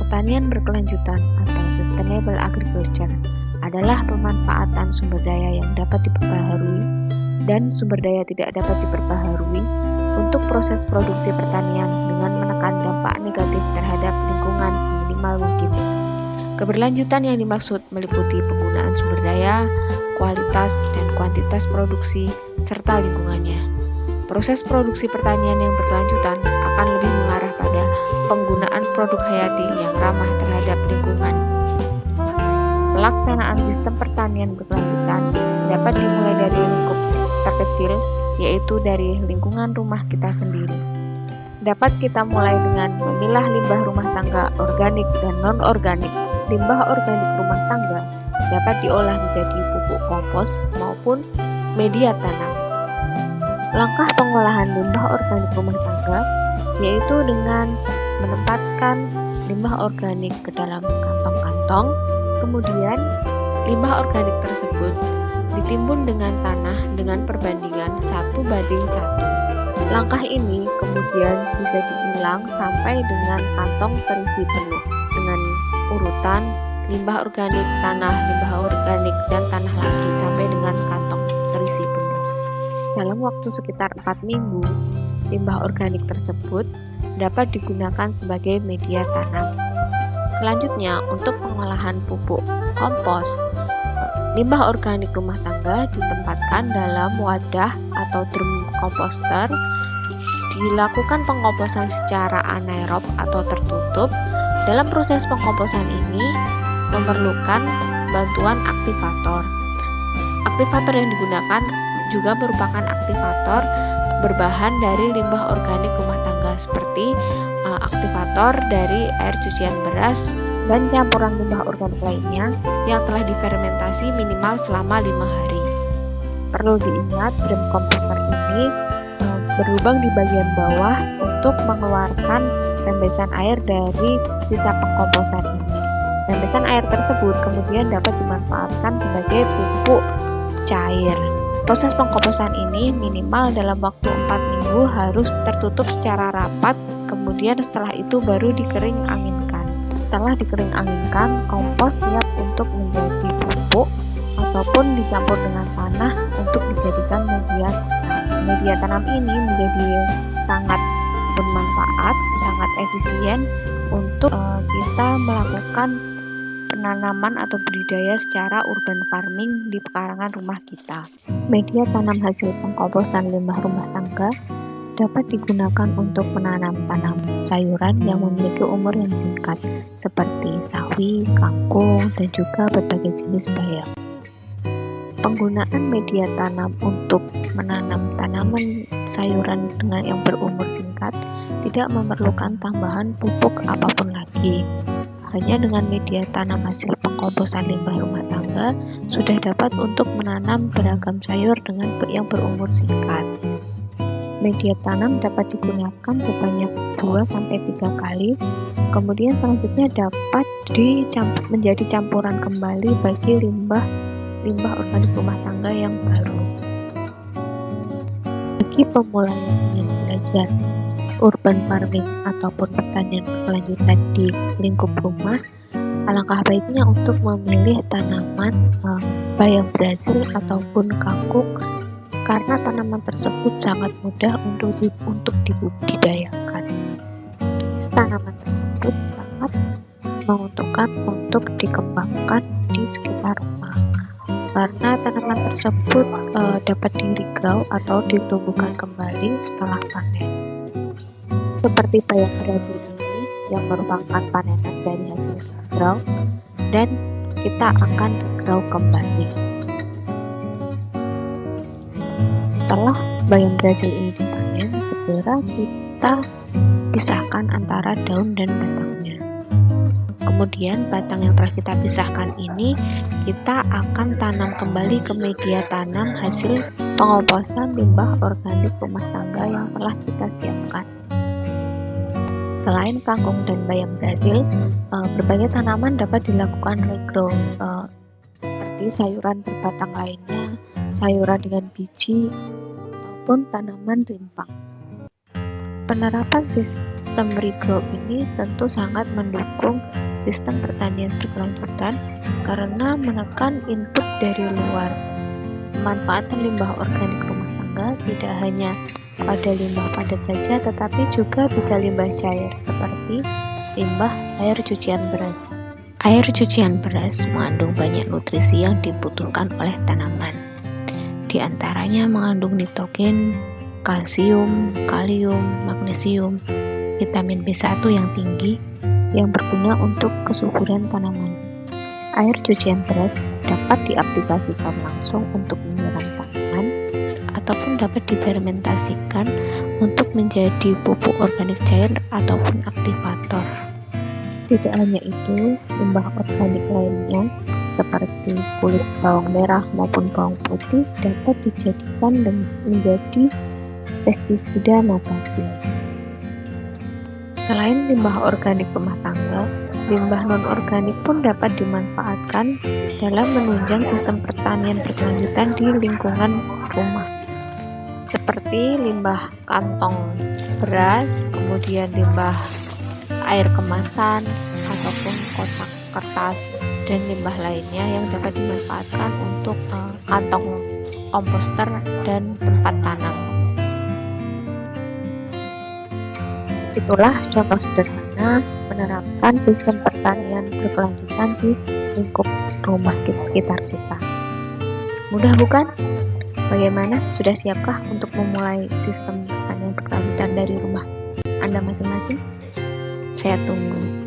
Pertanian berkelanjutan atau sustainable agriculture adalah pemanfaatan sumber daya yang dapat diperbaharui dan sumber daya tidak dapat diperbaharui untuk proses produksi pertanian dengan menekan dampak negatif terhadap lingkungan seminimal mungkin. Keberlanjutan yang dimaksud meliputi penggunaan sumber daya, kualitas dan kuantitas produksi, serta lingkungannya. Proses produksi pertanian yang berkelanjutan akan lebih mengarah pada penggunaan produk hayati yang ramah terhadap lingkungan. Pelaksanaan sistem pertanian berkelanjutan dapat dimulai dari lingkup terkecil, yaitu dari lingkungan rumah kita sendiri. Dapat kita mulai dengan memilah limbah rumah tangga organik dan non-organik. Limbah organik rumah tangga dapat diolah menjadi pupuk kompos maupun media tanam. Langkah pengolahan limbah organik rumah tangga yaitu dengan menempatkan limbah organik ke dalam kantong-kantong, kemudian limbah organik tersebut ditimbun dengan tanah dengan perbandingan 1:1. Langkah ini kemudian bisa diulang sampai dengan kantong terisi penuh dengan urutan limbah organik, tanah, limbah organik, dan tanah lagi sampai dengan kantong terisi penuh. Dalam waktu sekitar 4 minggu, limbah organik tersebut dapat digunakan sebagai media tanam. Selanjutnya, untuk pengolahan pupuk kompos, limbah organik rumah tangga ditempatkan dalam wadah atau drum komposter. Dilakukan pengkomposan secara anaerob atau tertutup. Dalam proses pengkomposan ini memerlukan bantuan aktivator. Aktivator yang digunakan juga merupakan aktivator berbahan dari limbah organik rumah tangga seperti aktivator dari air cucian beras dan campuran limbah organik lainnya yang telah difermentasi minimal selama 5 hari. Perlu diingat, drum komposter ini berlubang di bagian bawah untuk mengeluarkan rembesan air dari sisa pengkomposan ini. Rembesan air tersebut kemudian dapat dimanfaatkan sebagai pupuk cair. Proses pengkomposan ini minimal dalam waktu 4 minggu harus tertutup secara rapat, kemudian setelah itu baru dikering anginkan. Setelah dikering anginkan, kompos siap untuk menjadi pupuk ataupun dicampur dengan tanah untuk dijadikan media tanam. Media tanam ini menjadi sangat bermanfaat, sangat efisien untuk kita melakukan penanaman atau budidaya secara urban farming di pekarangan rumah kita. Media tanam hasil pengkomposan limbah rumah tangga dapat digunakan untuk menanam sayuran yang memiliki umur yang singkat seperti sawi, kangkung, dan juga berbagai jenis bayam. Penggunaan media tanam untuk menanam tanaman sayuran dengan yang berumur singkat tidak memerlukan tambahan pupuk apapun lagi. Hanya dengan media tanam hasil pengkomposan limbah rumah tangga sudah dapat untuk menanam beragam sayur dengan yang berumur singkat. Media tanam dapat digunakan sebanyak 2-3 kali, kemudian selanjutnya dapat menjadi campuran kembali bagi limbah organik rumah tangga yang baru. Bagi pemula yang ingin belajar urban farming ataupun pertanian berkelanjutan di lingkup rumah, alangkah baiknya untuk memilih tanaman bayam Brazil ataupun kangkung karena tanaman tersebut sangat mudah untuk dibudidayakan. Tanaman tersebut sangat menguntungkan untuk dikembangkan di sekitar rumah karena tanaman tersebut dapat di-regrow atau ditumbuhkan kembali setelah panen. Seperti bayam Brazil ini yang merupakan panenan dari hasil regrow dan kita akan regrow kembali. Setelah bayam Brazil ini dipanen, segera kita pisahkan antara daun dan batangnya. Kemudian batang yang telah kita pisahkan ini kita akan tanam kembali ke media tanam hasil pengkomposan limbah organik rumah tangga yang telah kita siapkan. Selain kangkung dan bayam Brazil, berbagai tanaman dapat dilakukan regrow seperti sayuran berbatang lainnya, sayuran dengan biji, maupun tanaman rimpang. Penerapan sistem regrow ini tentu sangat mendukung sistem pertanian berkelanjutan karena menekan input dari luar. Pemanfaatan limbah organik rumah tangga tidak hanya pada limbah padat saja, tetapi juga bisa limbah cair seperti limbah air cucian beras. Air cucian beras mengandung banyak nutrisi yang dibutuhkan oleh tanaman. Di antaranya mengandung nitrogen, kalsium, kalium, magnesium, vitamin B1 yang tinggi yang berguna untuk kesuburan tanaman. Air cucian beras dapat diaplikasikan langsung untuk menyiram tanaman ataupun dapat difermentasikan untuk menjadi pupuk organik cair ataupun aktivator. Tidak hanya itu, limbah organik lainnya seperti kulit bawang merah maupun bawang putih dapat dijadikan menjadi pestisida nabati. Selain limbah organik rumah tangga, limbah non-organik pun dapat dimanfaatkan dalam menunjang sistem pertanian berkelanjutan di lingkungan rumah. Seperti limbah kantong beras, kemudian limbah air kemasan, ataupun kotak kertas, dan limbah lainnya yang dapat dimanfaatkan untuk kantong komposter dan tempat tanam. Itulah contoh sederhana menerapkan sistem pertanian berkelanjutan di lingkup rumah sekitar kita. Mudah bukan? Bagaimana? Sudah siapkah untuk memulai sistem pertanian berkelanjutan dari rumah Anda masing-masing? Saya tunggu.